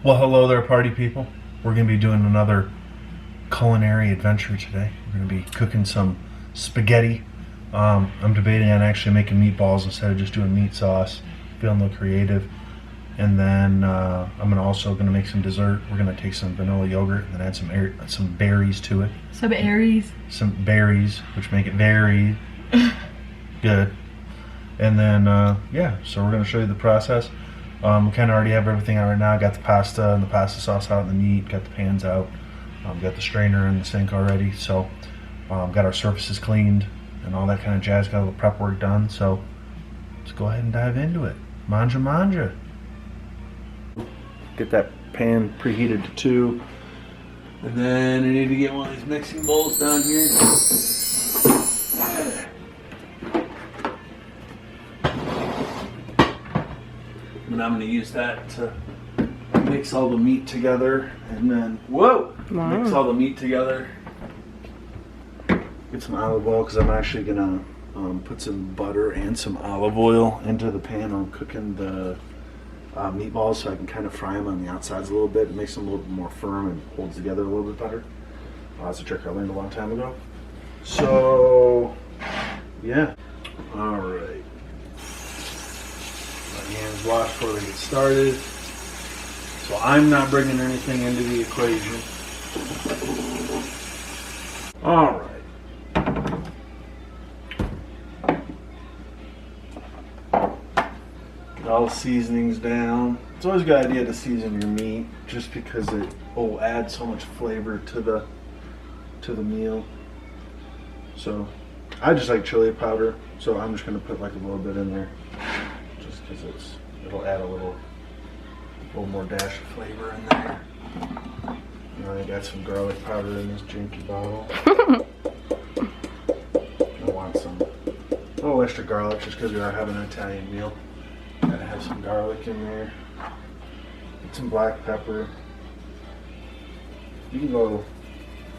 Well, hello there, party people. We're going to be doing another culinary adventure today. We're going to be cooking some spaghetti. I'm debating on actually making meatballs instead of just doing meat sauce. Feeling a little creative. And then I'm also going to make some dessert. We're going to take some vanilla yogurt and then add some berries to it. Some berries. Some berries, which make it very good. And then, yeah, so we're going to show you the process. We kind of already have everything out right now. Got the pasta and the pasta sauce out and the meat. Got the pans out. Got the strainer in the sink already. So got our surfaces cleaned and all that kind of jazz. Got all the prep work done. So let's go ahead and dive into it. Manja manja. Get that pan preheated to 2. And then I need to get one of these mixing bowls down here. And I'm going to use that to mix all the meat together, and then mix all the meat together. Get some olive oil because I'm actually going to put some butter and some olive oil into the pan. I'm cooking the meatballs so I can kind of fry them on the outsides a little bit. It makes them a little bit more firm and holds together a little bit better. That's a trick I learned a long time ago. So, yeah. All right. My hands washed before they get started. So I'm not bringing anything into the equation. All right. Get all the seasonings down. It's always a good idea to season your meat just because it will add so much flavor to the meal. So I just like chili powder, so I'm just going to put like a little bit in there just because it'll add a little more dash of flavor in there. I got some garlic powder in this jinky bottle. I want some little extra garlic just because we are having an Italian meal. Gotta have some garlic in there. Get some black pepper. You can go, you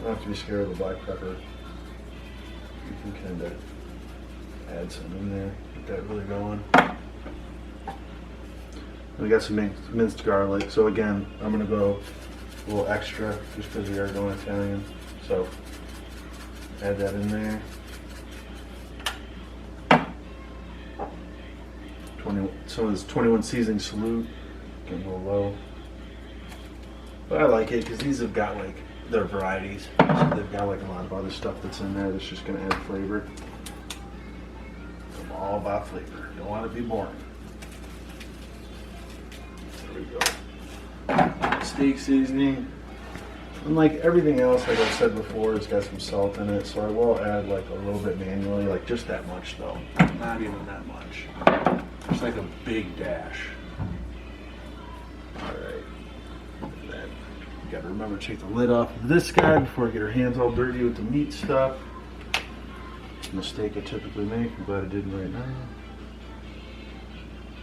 don't have to be scared of the black pepper. You can kind of add some in there, get that really going. And we got some minced garlic. So again, I'm gonna go a little extra just because we are going Italian. So add that in there. Some of this 21 seasoning salute, getting a little low. But I like it because these have got like their varieties. So they've got like a lot of other stuff that's in there that's just gonna add flavor. I'm all about flavor. Don't want to be boring. There we go. Steak seasoning. Unlike everything else, like I said before, it's got some salt in it, so I will add like a little bit manually, like just that much though. Not even that much. Just like a big dash. Alright. And then you gotta remember to take the lid off of this guy before I get our hands all dirty with the meat stuff. Mistake I typically make, I'm glad I didn't right now.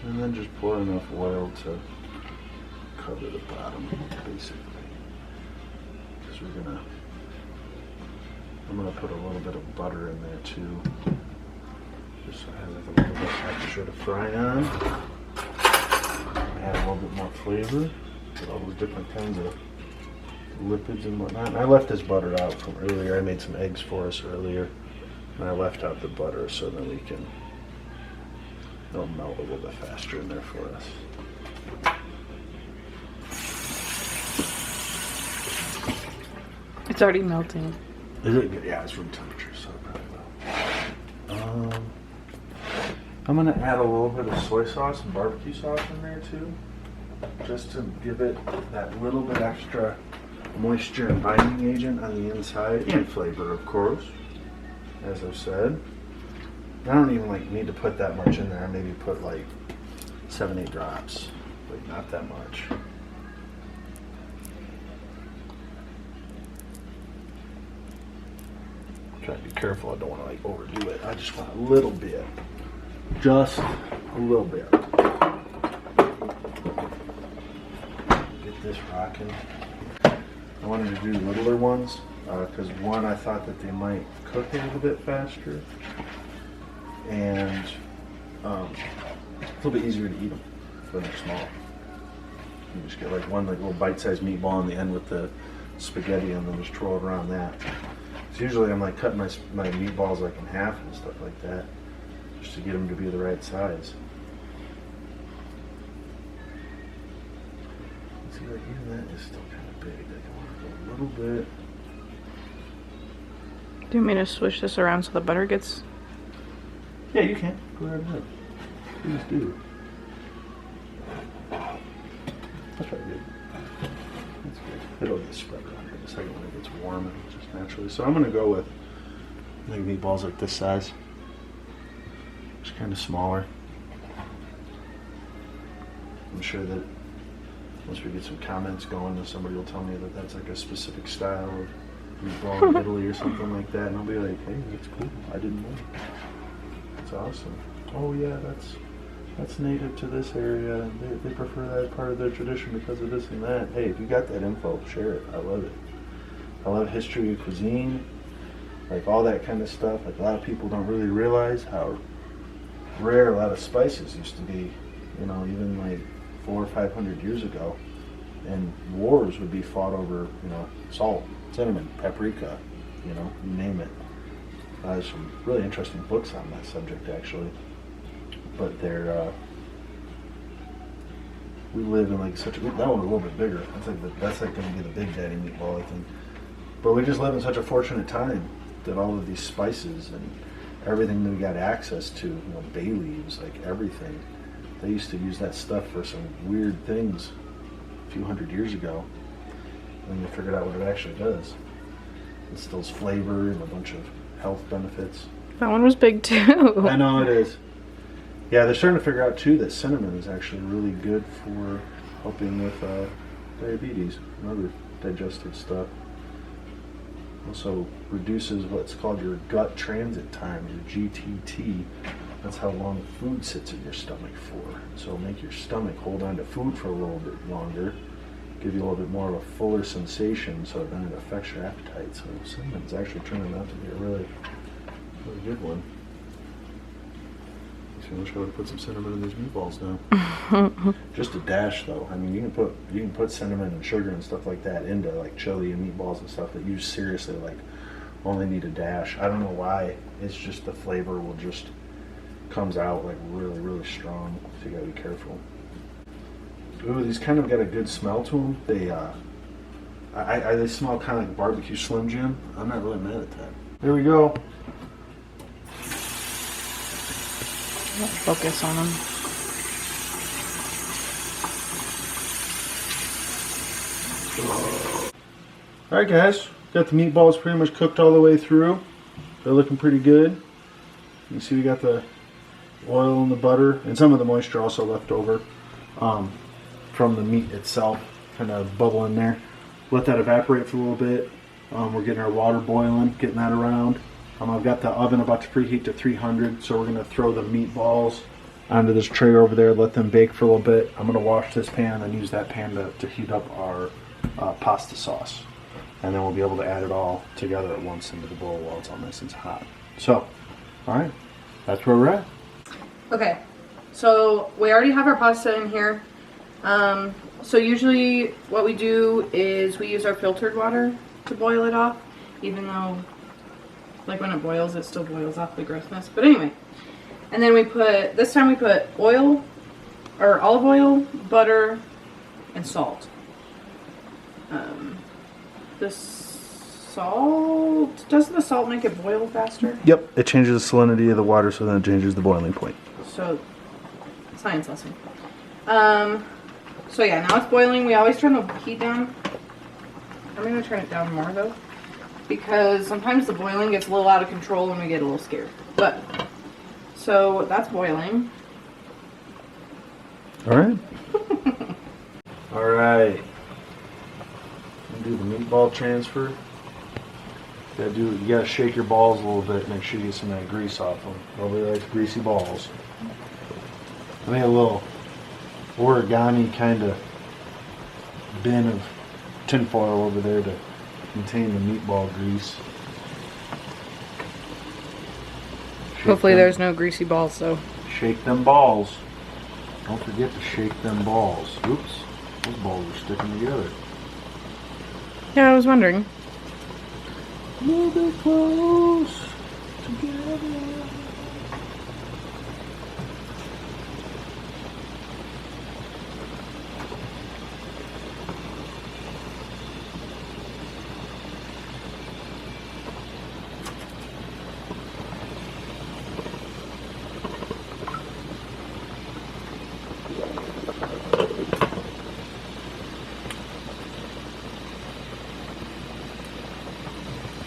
And then just pour enough oil to cover the bottom, basically. Because I'm gonna put a little bit of butter in there too. Just so it has like a little bit extra to fry on. Add a little bit more flavor. Get all those different kinds of lipids and whatnot. And I left this butter out from earlier. I made some eggs for us earlier. And I left out the butter so that it'll melt a little bit faster in there for us. It's already melting. Is it good? Yeah, it's room temperature, so it probably will. I'm going to add a little bit of soy sauce and barbecue sauce in there too, just to give it that little bit extra moisture and binding agent on the inside, and flavor, of course, as I've said. I don't even need to put that much in there. I maybe put like 7-8 drops, but not that much. Try to be careful. I don't want to overdo it. I just want a little bit. Just a little bit. Get this rocking. I wanted to do littler ones because one, I thought that they might cook a little bit faster, and it's a little bit easier to eat them when they're small. You just get like one like little bite-sized meatball on the end with the spaghetti, and then just twirl it around that. So usually I'm like cutting my meatballs like in half and stuff like that, just to get them to be the right size. See, like even that is still kind of big. Like I want to go a little bit. Do you want me to swish this around so the butter gets? Yeah, you can. Go right ahead. Please do. That's right, good. That's good. It'll get spread around in a second when it gets warm and just naturally. So I'm going to go with, I think, meatballs like this size. Just kind of smaller. I'm sure that once we get some comments going, somebody will tell me that that's like a specific style of meatball in Italy or something like that. And I'll be like, hey, that's cool. I didn't know. That's awesome. Oh yeah, that's native to this area. They prefer that part of their tradition because of this and that. Hey, if you got that info, share it. I love it. I love history of cuisine, like all that kind of stuff. Like a lot of people don't really realize how rare a lot of spices used to be. You know, even like 400 or 500 years ago, and wars would be fought over, you know, salt, cinnamon, paprika, you know, you name it. There's some really interesting books on that subject, actually. But they're, we live in like such a, that one's a little bit bigger. That's like going to be the Big Daddy meatball, I think. But we just live in such a fortunate time that all of these spices and everything that we got access to, you know, bay leaves, like everything. They used to use that stuff for some weird things a few hundred years ago. And then they figured out what it actually does. It instills flavor and a bunch of health benefits. That one was big too. I know it is. Yeah, they're starting to figure out too that cinnamon is actually really good for helping with diabetes and other digestive stuff. Also reduces what's called your gut transit time, your GTT. That's how long food sits in your stomach for. So it'll make your stomach hold on to food for a little bit longer, give you a little bit more of a fuller sensation, so then it affects your appetite. So cinnamon's actually turning out to be a really, really good one. So I wish I would have put some cinnamon in these meatballs now. Just a dash though. I mean, you can put cinnamon and sugar and stuff like that into like chili and meatballs and stuff that you seriously like only need a dash. I don't know why. It's just the flavor will just comes out like really, really strong. So you gotta be careful. Ooh, these kind of got a good smell to them. They smell kind of like barbecue Slim Jim. I'm not really mad at that. There we go. Focus on them. Alright guys, got the meatballs pretty much cooked all the way through. They're looking pretty good. You see we got the oil and the butter and some of the moisture also left over from the meat itself, kind of bubbling there. Let that evaporate for a little bit. We're getting our water boiling, getting that around. I've got the oven about to preheat to 300, so we're going to throw the meatballs onto this tray over there, let them bake for a little bit. I'm going to wash this pan and use that pan to heat up our pasta sauce. And then we'll be able to add it all together at once into the bowl while it's all nice and hot. So, alright, that's where we're at. Okay, so we already have our pasta in here. So usually what we do is we use our filtered water to boil it off, even though like when it boils, it still boils off the grossness. But anyway, and then this time we put oil, or olive oil, butter, and salt. The salt, doesn't the salt make it boil faster? Yep, it changes the salinity of the water, so then it changes the boiling point. So, science lesson. So yeah, now it's boiling. We always turn the heat down. I'm going to turn it down more though, because sometimes the boiling gets a little out of control and we get a little scared. But, so that's boiling. Alright. Alright. Do the meatball transfer. You gotta shake your balls a little bit, make sure you get some of that grease off them. Nobody likes greasy balls. I made a little origami kind of bin of tinfoil over there to contain the meatball grease. Hopefully there's no greasy balls though. Shake them balls. Don't forget to shake them balls. Oops. Those balls are sticking together. Yeah, I was wondering. A little bit close together.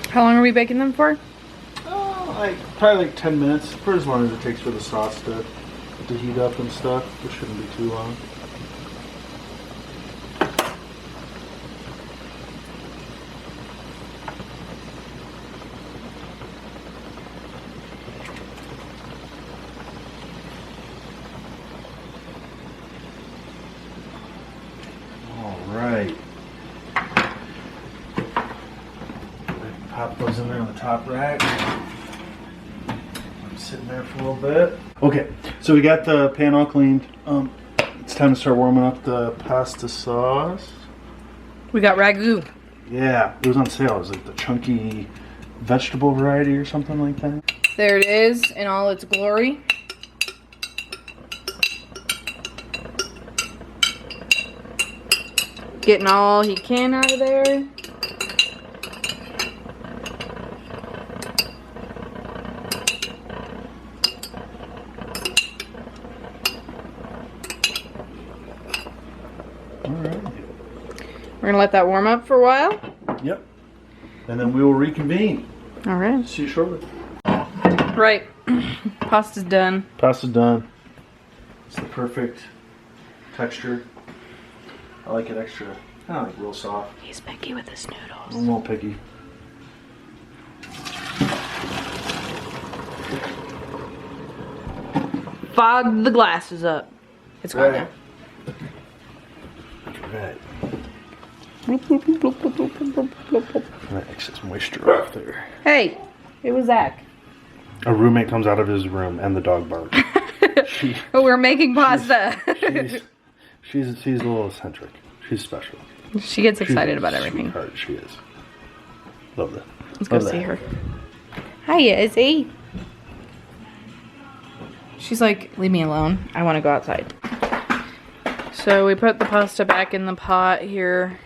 How long are we baking them for? Probably like 10 minutes, for as long as it takes for the sauce to heat up and stuff. It shouldn't be too long. All right. Pop those in there on the top rack. I'm sitting there for a little bit. Okay, so we got the pan all cleaned. It's time to start warming up the pasta sauce. We got ragu. Yeah, it was on sale. It was like the chunky vegetable variety or something like that. There it is in all its glory. Getting all he can out of there. We're gonna let that warm up for a while. Yep. And then we will reconvene. All right. See you shortly. Right. Pasta's done. Pasta's done. It's the perfect texture. I like it extra, kind of like real soft. He's picky with his noodles. I'm a little picky. Fog the glasses up. It's gone now. Right. That excess moisture off there. Hey, it was Zach. A roommate comes out of his room and the dog barks. We're making pasta. she's a little eccentric. She's special. She gets excited about everything. Sweetheart, she is. Love that. Let's go see her. Hiya, Izzy. She's like, leave me alone. I want to go outside. So we put the pasta back in the pot here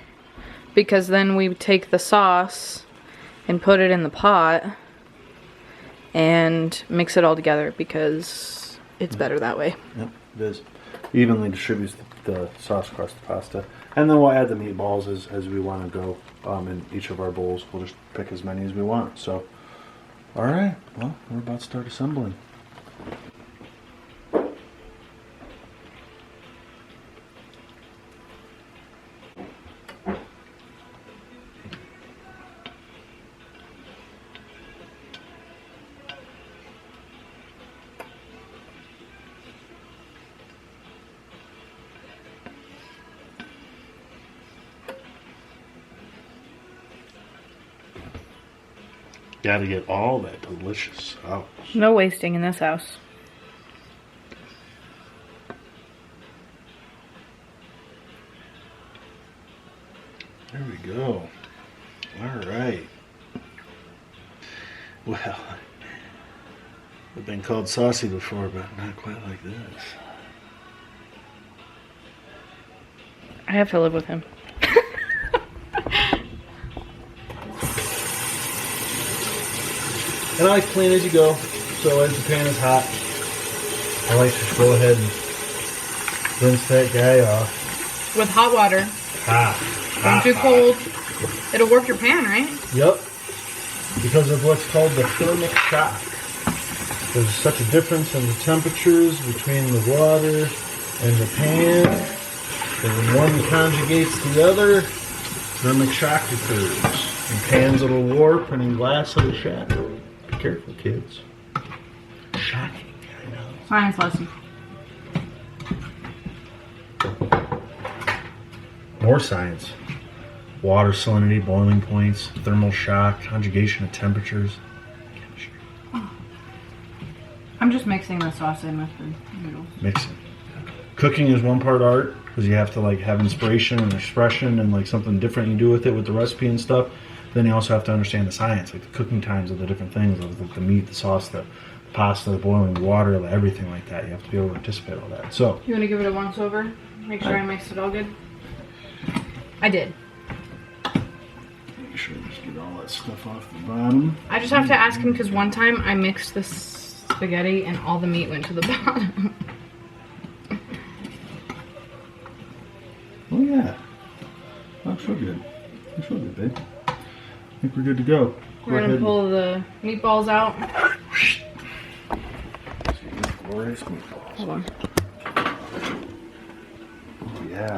because then we take the sauce and put it in the pot and mix it all together because it's better that way. Yep, it is. Evenly distributes the sauce across the pasta. And then we'll add the meatballs as we want to go in each of our bowls. We'll just pick as many as we want. So, all right. Well, we're about to start assembling. Gotta get all that delicious sauce. No wasting in this house. There we go. All right. Well, I've been called saucy before, but not quite like this. I have to live with him. And I like clean as you go, so as the pan is hot, I like to just go ahead and rinse that guy off. With hot water. Don't too cold. It'll work your pan, right? Yep. Because of what's called the thermic shock. There's such a difference in the temperatures between the water and the pan. And when one conjugates the other, thermic shock occurs. In pans it'll warp and in glass it'll shatter. Be careful, kids. Shocking, I know. Science lesson. More science. Water salinity, boiling points, thermal shock, conjugation of temperatures. I'm just mixing the sauce in with the noodles. Mixing. Cooking is one part art because you have to like have inspiration and expression and like something different you do with it with the recipe and stuff. Then you also have to understand the science, like the cooking times of the different things, of the meat, the sauce, the pasta, the boiling water, everything like that. You have to be able to anticipate all that. So you want to give it a once over? Make sure I mixed it all good. I did. make sure to just get all that stuff off the bottom. I just have to ask him because one time I mixed the spaghetti and all the meat went to the bottom. Oh yeah, looks real good. Looks real good, babe. I think we're good to go. We're gonna pull the meatballs out. Glorious meatballs. Hold on. Oh yeah,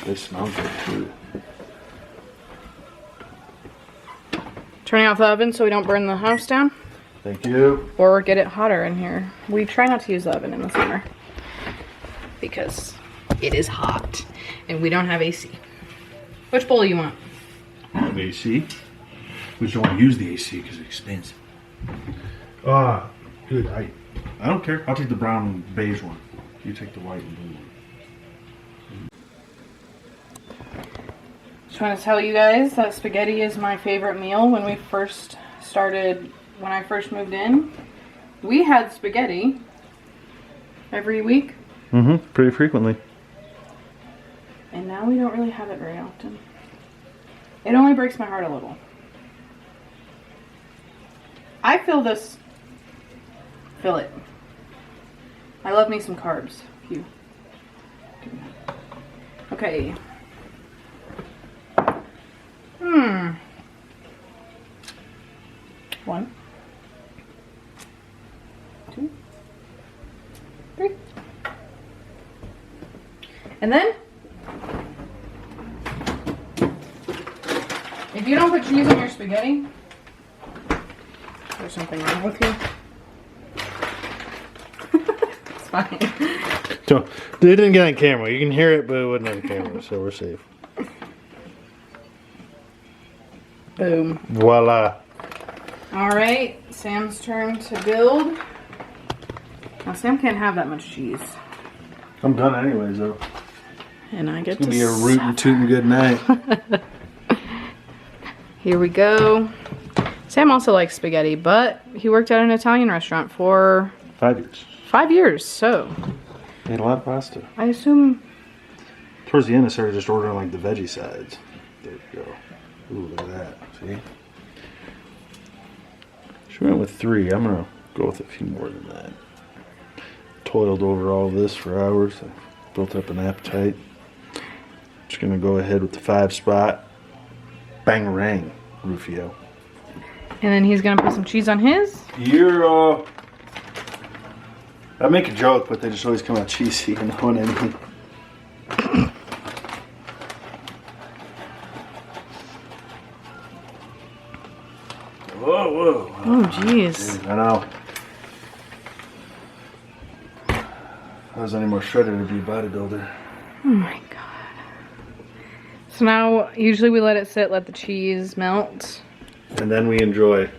they smell good too. Turning off the oven so we don't burn the house down. Thank you. Or get it hotter in here. We try not to use the oven in the summer because it is hot and we don't have AC. Which bowl you want? AC. We just don't want to use the AC because it's expensive. Good. I don't care. I'll take the brown and beige one. You take the white and blue one. Just want to tell you guys that spaghetti is my favorite meal. When I first moved in, we had spaghetti every week. Mm-hmm. Pretty frequently. And now we don't really have it very often. It only breaks my heart a little. I feel this. Feel it. I love me some carbs. Okay. One, two, three. And then, if you don't put cheese on your spaghetti, there's something wrong with you. It's fine. So, it didn't get on camera. You can hear it, but it wasn't on camera, so we're safe. Boom. Voila. Alright, Sam's turn to build. Now, Sam can't have that much cheese. I'm done anyways, though. And I get It's to gonna be a rootin' tootin' good night. Here we go. Sam also likes spaghetti, but he worked at an Italian restaurant for 5 years. 5 years, so Ate a lot of pasta. I assume. Towards the end, I started just ordering like the veggie sides. There we go. Ooh, look at that. See? She went with 3. I'm gonna go with a few more than that. Toiled over all this for hours. I built up an appetite. Just gonna go ahead with the 5 spot. Bangarang, Rufio. And then he's gonna put some cheese on his. You're I make a joke, but they just always come out cheesy, you know what I mean? Whoa, whoa. Oh, jeez. I know. If I was any more shredded, I'd be a bodybuilder. Oh my god. So now, usually we let it sit, let the cheese melt. And then we enjoy.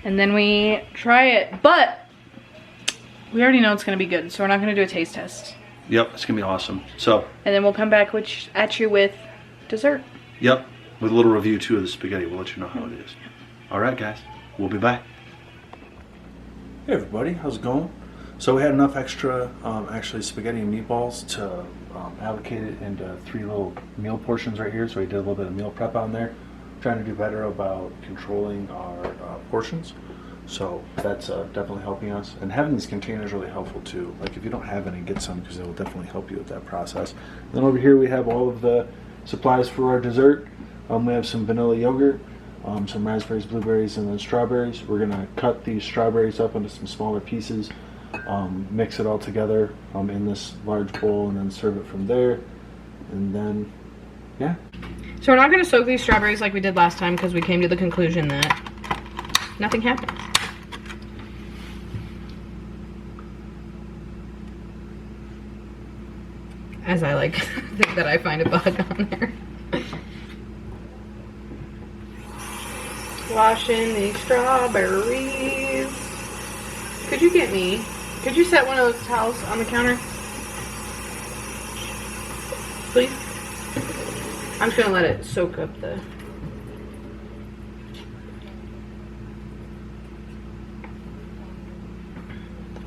And then we try it. But we already know it's going to be good, so we're not going to do a taste test. Yep, it's going to be awesome. So. And then we'll come back at you with dessert. Yep, with a little review too of the spaghetti. We'll let you know how it is. All right, guys, we'll be back. Hey everybody, how's it going? So we had enough extra, actually spaghetti and meatballs to allocate it into 3 little meal portions right here. So we did a little bit of meal prep on there, trying to do better about controlling our portions. So that's definitely helping us. And having these containers really helpful too. Like if you don't have any, get some because it will definitely help you with that process. And then over here we have all of the supplies for our dessert. We have some vanilla yogurt, some raspberries, blueberries, and then strawberries. We're gonna cut these strawberries up into some smaller pieces, mix it all together in this large bowl, and then serve it from there. And then, yeah. So we're not going to soak these strawberries like we did last time because we came to the conclusion that nothing happened. As I like think that I find a bug on there. Washing these strawberries. Could you set one of those towels on the counter? please. I'm just gonna let it soak up the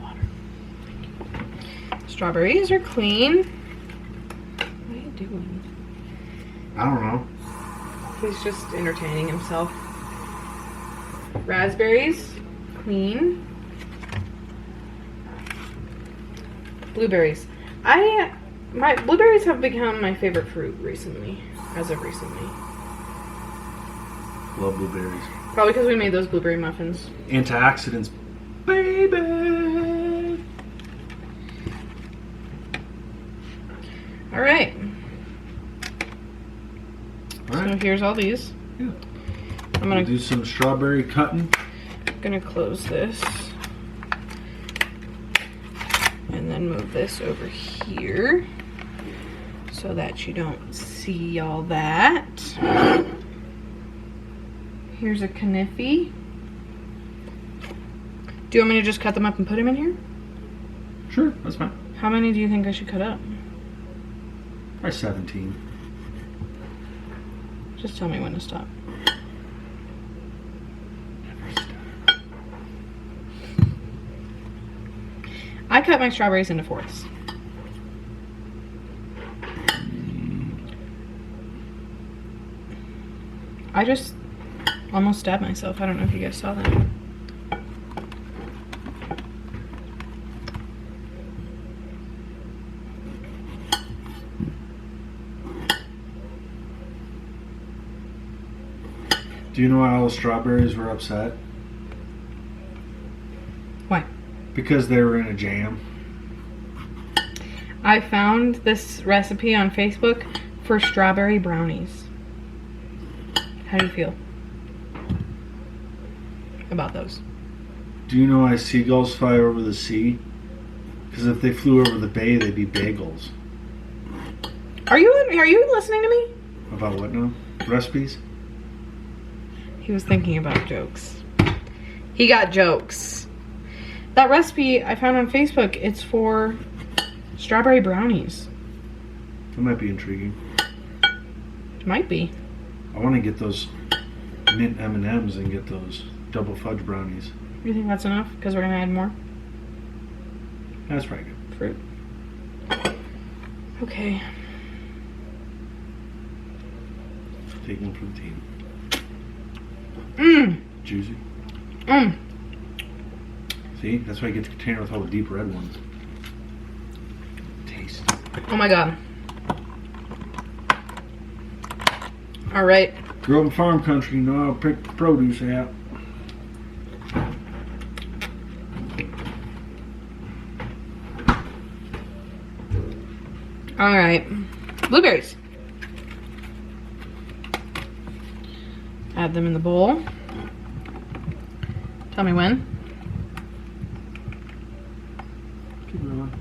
water. Strawberries are clean. What are you doing? I don't know. He's just entertaining himself. Raspberries, clean. Blueberries. My blueberries have become my favorite fruit recently, as of recently. Love blueberries. Probably because we made those blueberry muffins. Antioxidants, baby. All right. All right. So here's all these. Yeah. I'm We'll do some strawberry cutting. gonna close this. And then move this over here so that you don't see all that. Here's a kniffy. Do you want me to just cut them up and put them in here? Sure, that's fine. How many do you think I should cut up? Probably 17. Just tell me when to stop. I cut my strawberries into fourths. I just almost stabbed myself. I don't know if you guys saw that. Do you know why all the strawberries were upset? Why? Because they were in a jam. I found this recipe on Facebook for strawberry brownies. How do you feel about those? Do you know why seagulls fly over the sea? Because if they flew over the bay, they'd be bagels. Are you listening to me? About what now? Recipes? He was thinking about jokes. He got jokes. That recipe I found on Facebook, it's for strawberry brownies. That might be intriguing. It might be. I want to get those mint M&Ms and get those double fudge brownies. You think that's enough? Because we're going to add more That's probably good. fruit. Okay. Take one for the team. Mmm. Juicy. Mmm. See? That's why I get the container with all the deep red ones. Taste. Oh my god. All right. Grew up in farm country, you know how to pick the produce out. All right. Blueberries. Add them in the bowl. Tell me when. Keep going.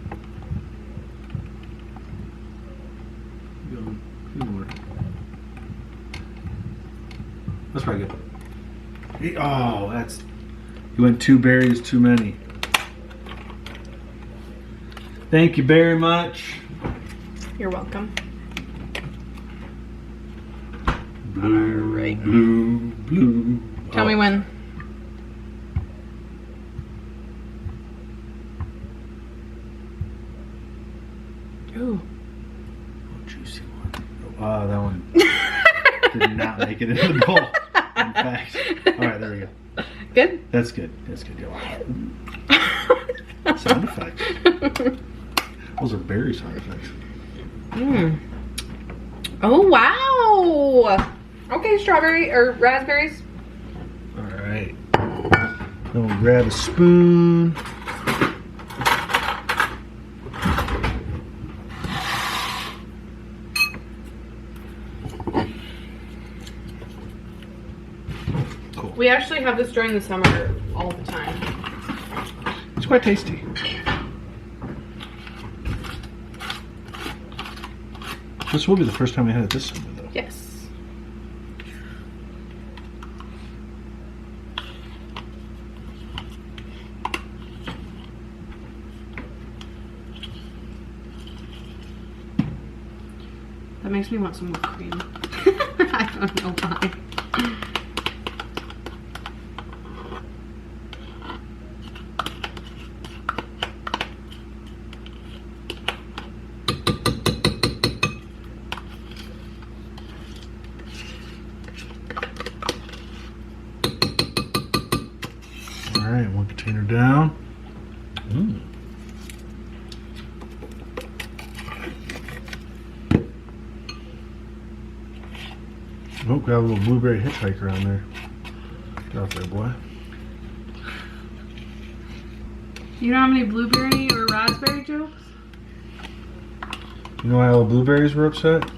Keep going. Keep more. That's probably good. Oh, that's... You went 2 berries too many. Thank you very much. You're welcome. Blue, Alright. blue, blue. Tell me when. Ooh. Oh, juicy one. Oh, that one did not make it into the bowl. In fact. Alright, there we go. Good? That's good. That's good. Yeah. Sound effects. Those are berry sound effects. Mmm. Oh, wow. Okay, strawberry or raspberries. Alright. Then we'll grab a spoon. Cool. We actually have this during the summer all the time. It's quite tasty. This will be the first time we had it this summer, though. Yes. That makes me want some more cream. I don't know why. All right, one container down. Oh, got a little blueberry hitchhiker on there. Get out there, boy. You don't have any blueberry or raspberry jokes? You know why all the blueberries were upset?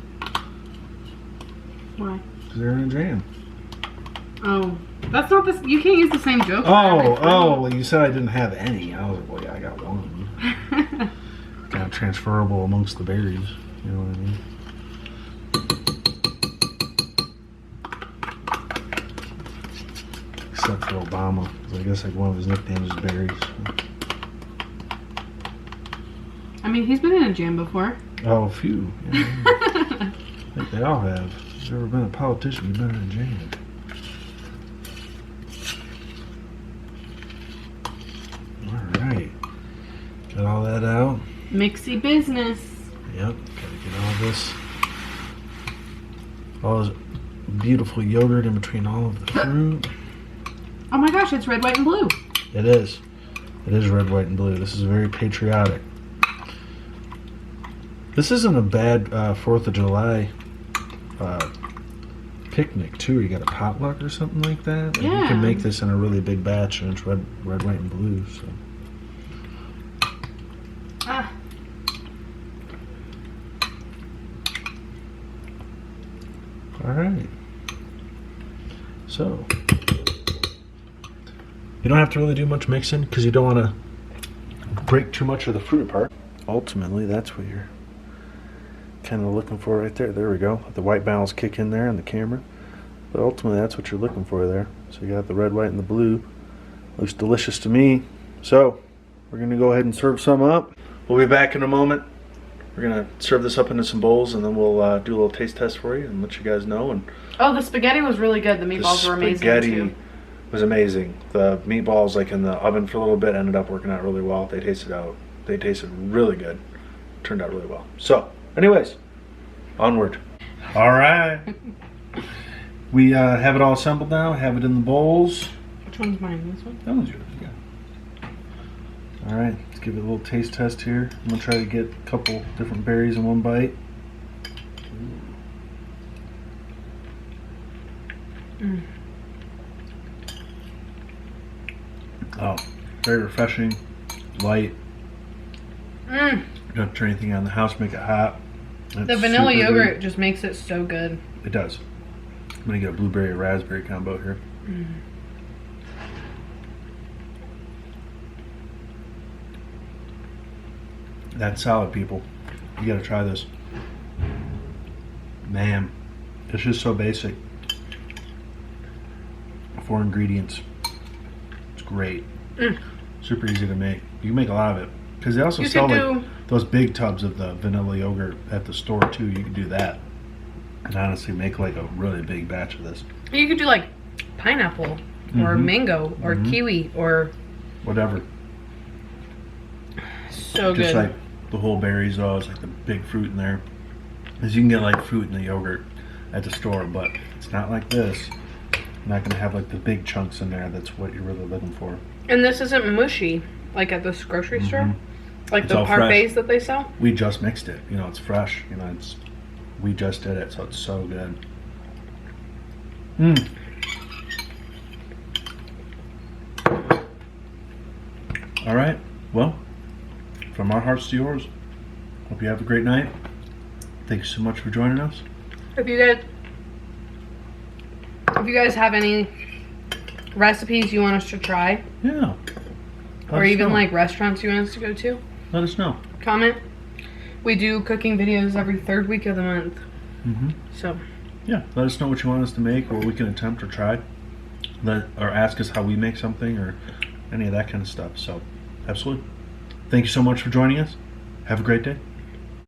Why? Because they're in a jam. Oh, that's not this. You can't use the same joke. Well, you said I didn't have any. I was like, well, yeah, I got one. Kind of transferable amongst the berries. You know what I mean? Except for Obama, 'cause I guess like one of his nicknames is berries. I mean, he's been in a jam before. Oh, a few. Yeah, I think they all have. If you've ever been a politician, you've been in a jam. Alright. Got all that out. Mixy business. Yep. Gotta get all this beautiful yogurt in between all of the fruit. Oh my gosh, it's red, white, and blue. It is. It is red, white, and blue. This is very patriotic. This isn't a bad 4th of July picnic, too. You got a potluck or something like that. Like Yeah. You can make this in a really big batch, and it's red, white, and blue. So. Ah. All right. So. You don't have to really do much mixing because you don't want to break too much of the fruit apart. Ultimately, that's what you're kind of looking for right there. There we go. The white balance kick in there on the camera. But ultimately, that's what you're looking for there. So you got the red, white, and the blue. Looks delicious to me. So we're going to go ahead and serve some up. We'll be back in a moment. We're going to serve this up into some bowls, and then we'll do a little taste test for you and let you guys know. And Oh, the spaghetti was really good. The meatballs were amazing too. Was amazing. The meatballs, like in the oven for a little bit, ended up working out really well. They tasted really good. Turned out really well. So, anyways, onward. All right. We have it all assembled now. Have it in the bowls. Which one's mine? This one? That one's yours. Yeah. All right. Let's give it a little taste test here. I'm gonna try to get a couple different berries in one bite. Mm. Oh, very refreshing, light. Mm. You don't have to turn anything on the house, make it hot. The vanilla yogurt just makes it so good. It does. I'm gonna get a blueberry raspberry combo here. Mm. That's solid, people. You gotta try this. Man, it's just so basic. 4 ingredients. It's great. Mm. Super easy to make. You can make a lot of it. Because they also sell like those big tubs of the vanilla yogurt at the store too. You can do that. And honestly make like a really big batch of this. You could do like pineapple or mango or kiwi or whatever. So just good. Like the whole berries though, it's like the big fruit in there. Because you can get like fruit in the yogurt at the store, but it's not like this. You're not going to have like the big chunks in there. That's what you're really looking for. And this isn't mushy like at this grocery store? Like It's the all parfaits fresh. that they sell? We just mixed it. You know, it's fresh. You know, we just did it, so it's so good. Mmm. All right. Well, from our hearts to yours, hope you have a great night. Thank you so much for joining us. If you guys have any recipes you want us to try, Yeah. or even like restaurants you want us to go to, let us know. comment. We do cooking videos every 3rd week of the month. So Yeah, let us know what you want us to make, or what we can attempt or try. Or ask us how we make something, or any of that kind of stuff. So, absolutely. Thank you so much for joining us. Have a great day.